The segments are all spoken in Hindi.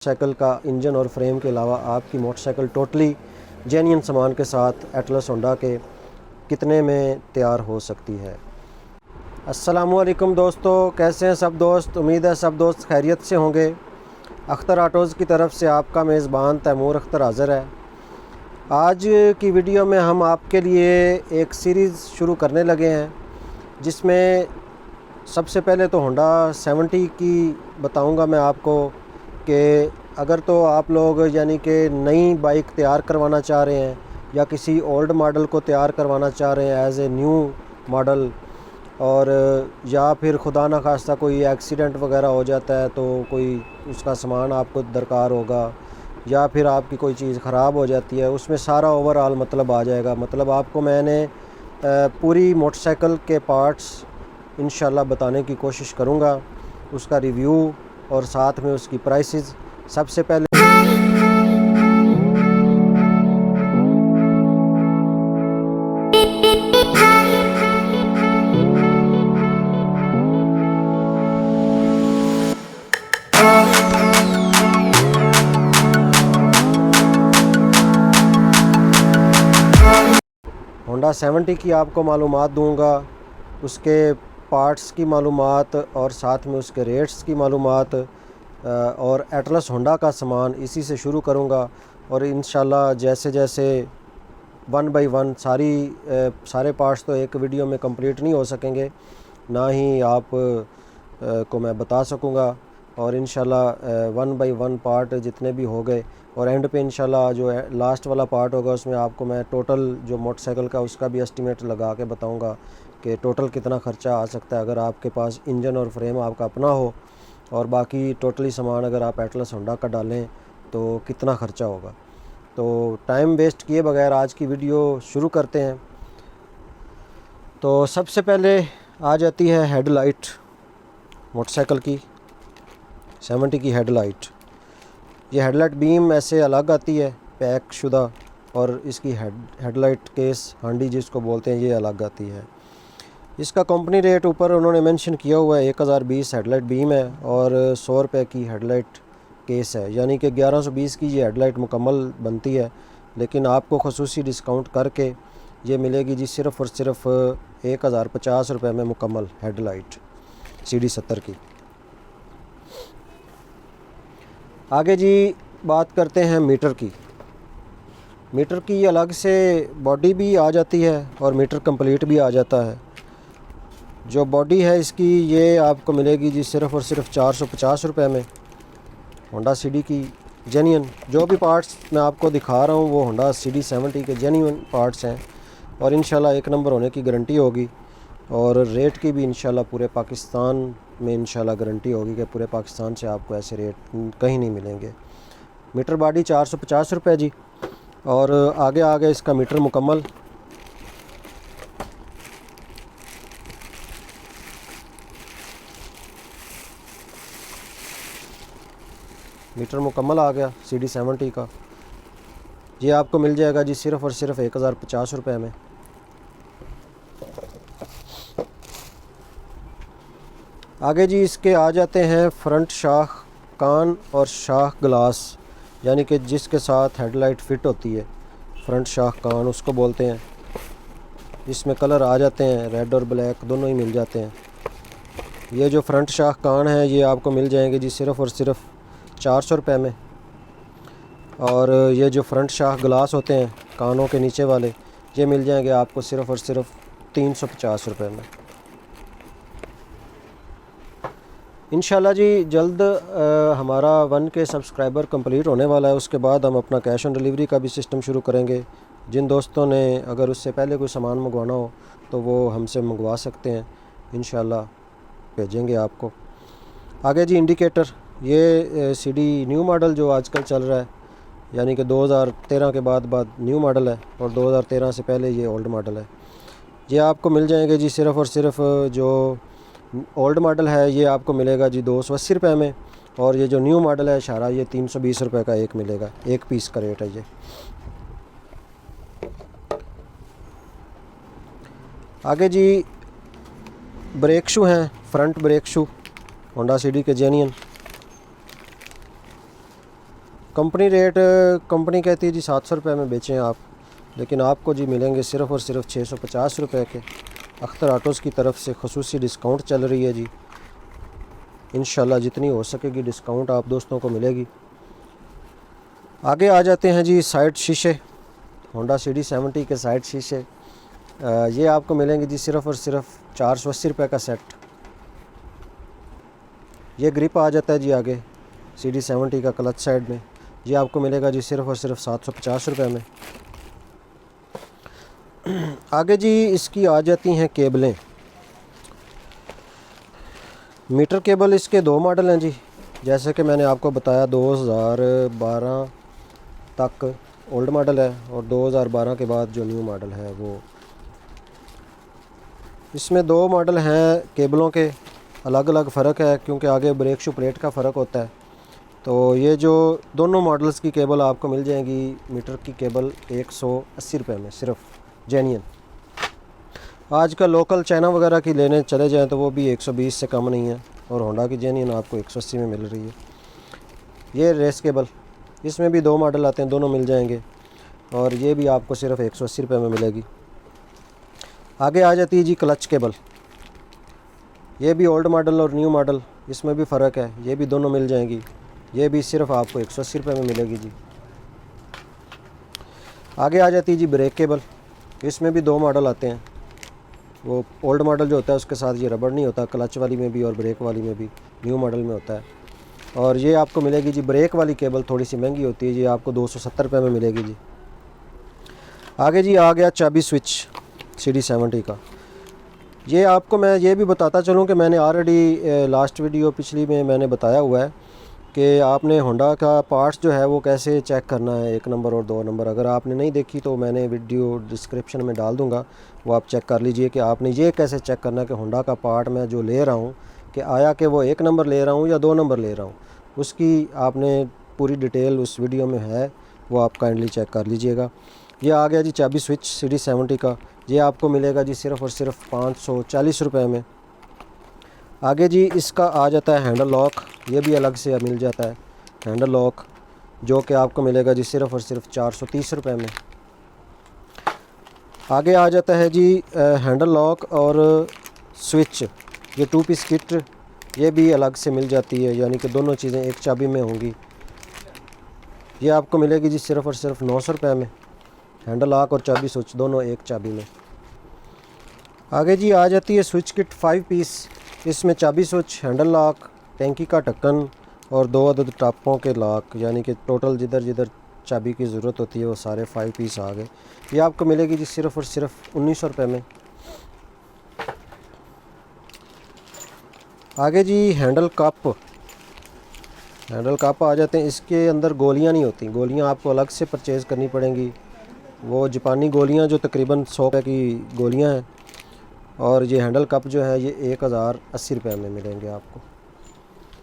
साइकिल का इंजन और फ्रेम के अलावा आपकी मोटरसाइकिल टोटली जेन्युइन सामान के साथ एटलस होंडा के कितने में तैयार हो सकती है। अस्सलामुअलैकुम दोस्तों, कैसे हैं सब दोस्त। उम्मीद है सब दोस्त खैरियत से होंगे। अख्तर ऑटोज़ की तरफ से आपका मेज़बान तैमूर अख्तर हाज़िर है। आज की वीडियो में हम आपके लिए एक सीरीज़ शुरू करने लगे हैं, जिसमें सबसे पहले तो होंडा 70 की बताऊंगा मैं आपको कि अगर तो आप लोग यानी कि नई बाइक तैयार करवाना चाह रहे हैं या किसी ओल्ड मॉडल को तैयार करवाना चाह रहे हैं एज़ ए न्यू मॉडल, और या फिर खुदा न खास्ता कोई एक्सीडेंट वगैरह हो जाता है तो कोई उसका सामान आपको दरकार होगा, या फिर आपकी कोई चीज़ ख़राब हो जाती है, उसमें सारा ओवरऑल मतलब आ जाएगा। मतलब आपको मैंने पूरी मोटरसाइकिल के पार्ट्स इंशाल्लाह बताने की कोशिश करूँगा, उसका रिव्यू और साथ में उसकी प्राइसेस। सबसे पहले होंडा 70 की आपको मालूमात दूंगा, उसके पार्ट्स की मालूमात और साथ में उसके रेट्स की मालूमात, और एटलस होंडा का सामान इसी से शुरू करूंगा। और इंशाल्लाह जैसे जैसे वन बाय वन सारे पार्ट्स तो एक वीडियो में कंप्लीट नहीं हो सकेंगे, ना ही आप को मैं बता सकूंगा। और इंशाल्लाह वन बाय वन पार्ट जितने भी हो गए, और एंड पे इंशाल्लाह जो लास्ट वाला पार्ट होगा उसमें आपको मैं टोटल जो मोटरसाइकिल का उसका भी एस्टीमेट लगा के बताऊंगा कि टोटल कितना ख़र्चा आ सकता है अगर आपके पास इंजन और फ्रेम आपका अपना हो, और बाकी टोटली सामान अगर आप एटलस होंडा का डालें तो कितना ख़र्चा होगा। तो टाइम वेस्ट किए बगैर आज की वीडियो शुरू करते हैं। तो सबसे पहले आ जाती है हेडलाइट मोटरसाइकिल की 70 की हेडलाइट। ये हेडलाइट बीम ऐसे अलग आती है पैक शुदा, और इसकी हेडलाइट केस हांडी जिसको बोलते हैं ये अलग आती है। इसका कंपनी रेट ऊपर उन्होंने मेंशन किया हुआ है, 1020 हेडलाइट बीम है और 100 रुपये की हेडलाइट केस है, यानी कि 1120 की ये हेडलाइट मुकम्मल बनती है। लेकिन आपको खसूसी डिस्काउंट करके ये मिलेगी जी सिर्फ़ और सिर्फ 1050 रुपये में मुकम्मल हेडलाइट CD 70 की। आगे जी बात करते हैं मीटर की। मीटर की अलग से बॉडी भी आ जाती है और मीटर कंप्लीट भी आ जाता है। जो बॉडी है इसकी ये आपको मिलेगी जी सिर्फ़ और सिर्फ 450 रुपये में। होंडा CD की जेन्युइन जो भी पार्ट्स मैं आपको दिखा रहा हूँ वो होंडा CD 70 के जेन्युइन पार्ट्स हैं, और इंशाल्लाह एक नंबर होने की गारंटी होगी। और रेट की भी इंशाल्लाह पूरे पाकिस्तान में इंशाल्लाह गारंटी होगी कि पूरे पाकिस्तान से आपको ऐसे रेट कहीं नहीं मिलेंगे। मीटर बॉडी 450 रुपये जी, और आगे इसका मीटर मुकम्मल। मीटर मुकम्मल आ गया CD 70 का। ये आपको मिल जाएगा जी सिर्फ़ और सिर्फ 1050 रुपये में। आगे जी इसके आ जाते हैं फ्रंट शाख कान और शाख ग्लास, यानी कि जिसके साथ हेडलाइट फिट होती है, फ्रंट शाख कान उसको बोलते हैं। इसमें कलर आ जाते हैं रेड और ब्लैक दोनों ही मिल जाते हैं। ये जो फ्रंट शाख कान है ये आपको मिल जाएंगे जी सिर्फ़ और सिर्फ 400 रुपये में। और ये जो फ्रंट शाख ग्लास होते हैं कानों के नीचे वाले, ये मिल जाएंगे आपको सिर्फ़ और सिर्फ 350 रुपये में। इंशाल्लाह जी जल्द हमारा 1K सब्सक्राइबर कंप्लीट होने वाला है, उसके बाद हम अपना कैश ऑन डिलीवरी का भी सिस्टम शुरू करेंगे। जिन दोस्तों ने अगर उससे पहले कोई सामान मंगवाना हो तो वो हमसे मंगवा सकते हैं, इंशाल्लाह भेजेंगे आपको। आगे जी इंडिकेटर, ये CD न्यू मॉडल जो आजकल चल रहा है, यानी कि 2013 के बाद न्यू मॉडल है, और 2013 से पहले ये ओल्ड मॉडल है। ये आपको मिल जाएंगे जी सिर्फ़ और सिर्फ जो ओल्ड मॉडल है ये आपको मिलेगा जी 280 रुपये में, और ये जो न्यू मॉडल है शारा ये 320 रुपये का एक मिलेगा, एक पीस का रेट है ये। आगे जी ब्रेक शू हैं, front brake shoe Honda CD के जेन्युइन। कंपनी रेट कंपनी कहती है जी 700 रुपये में बेचें आप, लेकिन आपको जी मिलेंगे सिर्फ़ और सिर्फ 650 रुपये के। अख्तर ऑटोज़ की तरफ से खसूसी डिस्काउंट चल रही है जी, इंशाल्लाह जितनी हो सकेगी डिस्काउंट आप दोस्तों को मिलेगी। आगे आ जाते हैं जी साइड शीशे, होंडा CD70 के साइड शीशे। ये आपको मिलेंगे जी सिर्फ़ और सिर्फ 480 रुपये का सेट। ये ग्रिप आ जाता है जी आगे CD70 का क्लच साइड में, ये आपको मिलेगा जी सिर्फ़ और सिर्फ 750 रुपये में। आगे जी इसकी आ जाती हैं केबलें। मीटर केबल इसके 2 मॉडल हैं जी, जैसे कि मैंने आपको बताया 2012 तक ओल्ड मॉडल है और 2012 के बाद जो न्यू मॉडल है वो। इसमें 2 मॉडल हैं केबलों के, अलग अलग फ़र्क है क्योंकि आगे ब्रेक शू प्लेट का फ़र्क होता है। तो ये जो दोनों मॉडल्स की केबल आपको मिल जाएंगी, मीटर की केबल 180 रुपये में सिर्फ जेन्युइन। आजकल लोकल चाइना वगैरह की लेने चले जाएं तो वो भी 120 से कम नहीं है, और होंडा की जेन्युइन आपको 180 में मिल रही है। ये रेस केबल, इसमें भी 2 मॉडल आते हैं, दोनों मिल जाएंगे, और ये भी आपको सिर्फ 180 रुपये में मिलेगी। आगे आ जाती है जी क्लच केबल। ये भी ओल्ड मॉडल और न्यू मॉडल, इसमें भी फ़र्क है, ये भी दोनों मिल जाएंगी। ये भी सिर्फ आपको 180 रुपये में मिलेगी जी। आगे आ जाती है जी ब्रेक केबल। इसमें भी 2 मॉडल आते हैं, वो ओल्ड मॉडल जो होता है उसके साथ ये रबड़ नहीं होता, क्लच वाली में भी और ब्रेक वाली में भी, न्यू मॉडल में होता है। और ये आपको मिलेगी जी ब्रेक वाली केबल, थोड़ी सी महंगी होती है, ये आपको 270 रुपये में मिलेगी जी। आगे जी आ गया चाबी स्विच CD70 का। ये आपको मैं ये भी बताता चलूँ कि मैंने ऑलरेडी लास्ट वीडियो पिछली में मैंने बताया हुआ है कि आपने होंडा का पार्ट्स जो है वो कैसे चेक करना है, 1 नंबर और 2 नंबर। अगर आपने नहीं देखी तो मैंने वीडियो डिस्क्रिप्शन में डाल दूंगा, वो आप चेक कर लीजिए कि आपने ये कैसे चेक करना है कि होंडा का पार्ट मैं जो ले रहा हूँ कि आया कि वो 1 नंबर ले रहा हूँ या 2 नंबर ले रहा हूँ। उसकी आपने पूरी डिटेल उस वीडियो में है, वो आप काइंडली चेक कर लीजिएगा। ये आ गया जी चाबी स्विच CD70 का, ये आपको मिलेगा जी सिर्फ़ और सिर्फ 540 रुपये में। आगे जी इसका आ जाता है हैंडल लॉक, ये भी अलग से मिल जाता है हैंडल लॉक, जो कि आपको मिलेगा जी सिर्फ़ और सिर्फ 430 रुपये में। आगे आ जाता है जी हैंडल लॉक और स्विच, ये 2 पीस किट, ये भी अलग से मिल जाती है, यानी कि दोनों चीज़ें एक चाबी में होंगी। ये आपको मिलेगी जी सिर्फ़ और सिर्फ 900 रुपये में, हैंडल लॉक और चाबी स्विच दोनों एक चाबी में। आगे जी आ जाती है स्विच किट 5 पीस, इसमें चाबी स्विच, हैंडल लॉक, टैंकी का ढक्कन और 2 अदद टापों के लॉक, यानी कि टोटल जिधर जिधर चाबी की ज़रूरत होती है वो सारे 5 पीस आ गए। ये आपको मिलेगी जी सिर्फ़ और सिर्फ 1900 रुपये में। आगे जी हैंडल कप आ जाते हैं, इसके अंदर गोलियां नहीं होती, गोलियां आपको अलग से परचेज़ करनी पड़ेंगी। वो जापानी गोलियां जो तकरीबन 100 रुपये की गोलियां हैं, और ये हैंडल कप जो है ये 1080 रुपये में मिलेंगे आपको,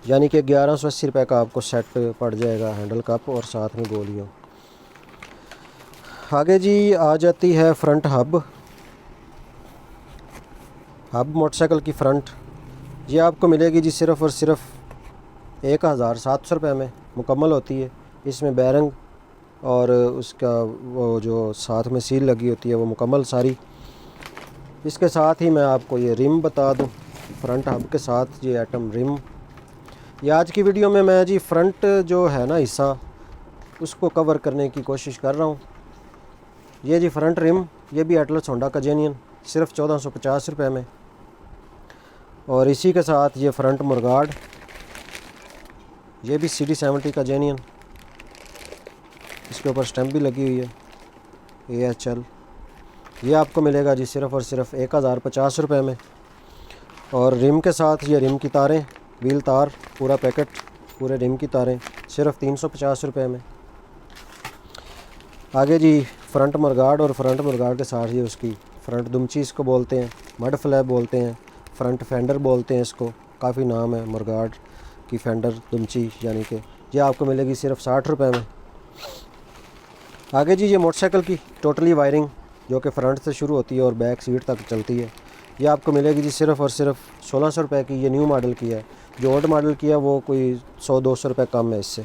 यानी कि 1180 रुपये का आपको सेट पड़ जाएगा हैंडल कप और साथ में गोलियों। आगे जी आ जाती है फ्रंट हब मोटरसाइकिल की फ्रंट, ये आपको मिलेगी जी सिर्फ़ और सिर्फ 1700 रुपये में मुकम्मल होती है। इसमें बैरंग और उसका वो जो साथ में सील लगी होती है वो मुकम्मल सारी। इसके साथ ही मैं आपको ये रिम बता दूं, फ्रंट हब के साथ ये एटम रिम। ये आज की वीडियो में मैं जी फ्रंट जो है ना हिस्सा उसको कवर करने की कोशिश कर रहा हूँ। ये जी फ्रंट रिम, ये भी एटलस होंडा का जेन्युइन, सिर्फ 1450 रुपये में। और इसी के साथ ये फ्रंट मुरगार्ड, ये भी CD70 का जेन्युइन, इसके ऊपर स्टैम्प भी लगी हुई है AHL। ये आपको मिलेगा जी सिर्फ़ और सिर्फ 1050 रुपये में। और रिम के साथ ये रिम की तारें, व्हील तार, पूरा पैकेट, पूरे रिम की तारें सिर्फ 350 रुपये में। आगे जी फ्रंट मरगार्ड, और फ्रंट मरगार्ड के साथ ये उसकी फ्रंट दुमची इसको बोलते हैं, मड फ्लैप बोलते हैं, फ्रंट फेंडर बोलते हैं इसको, काफ़ी नाम है मरगार्ड की फेंडर दुमची, यानी कि ये आपको मिलेगी सिर्फ 60 रुपये में। आगे जी ये मोटरसाइकिल की टोटली वायरिंग जो कि फ्रंट से शुरू होती है और बैक सीट तक चलती है, ये आपको मिलेगी जी सिर्फ़ और सिर्फ 1600 रुपये की। ये न्यू मॉडल की है, जो ओल्ड मॉडल की है वो कोई 100-200 रुपये कम है इससे।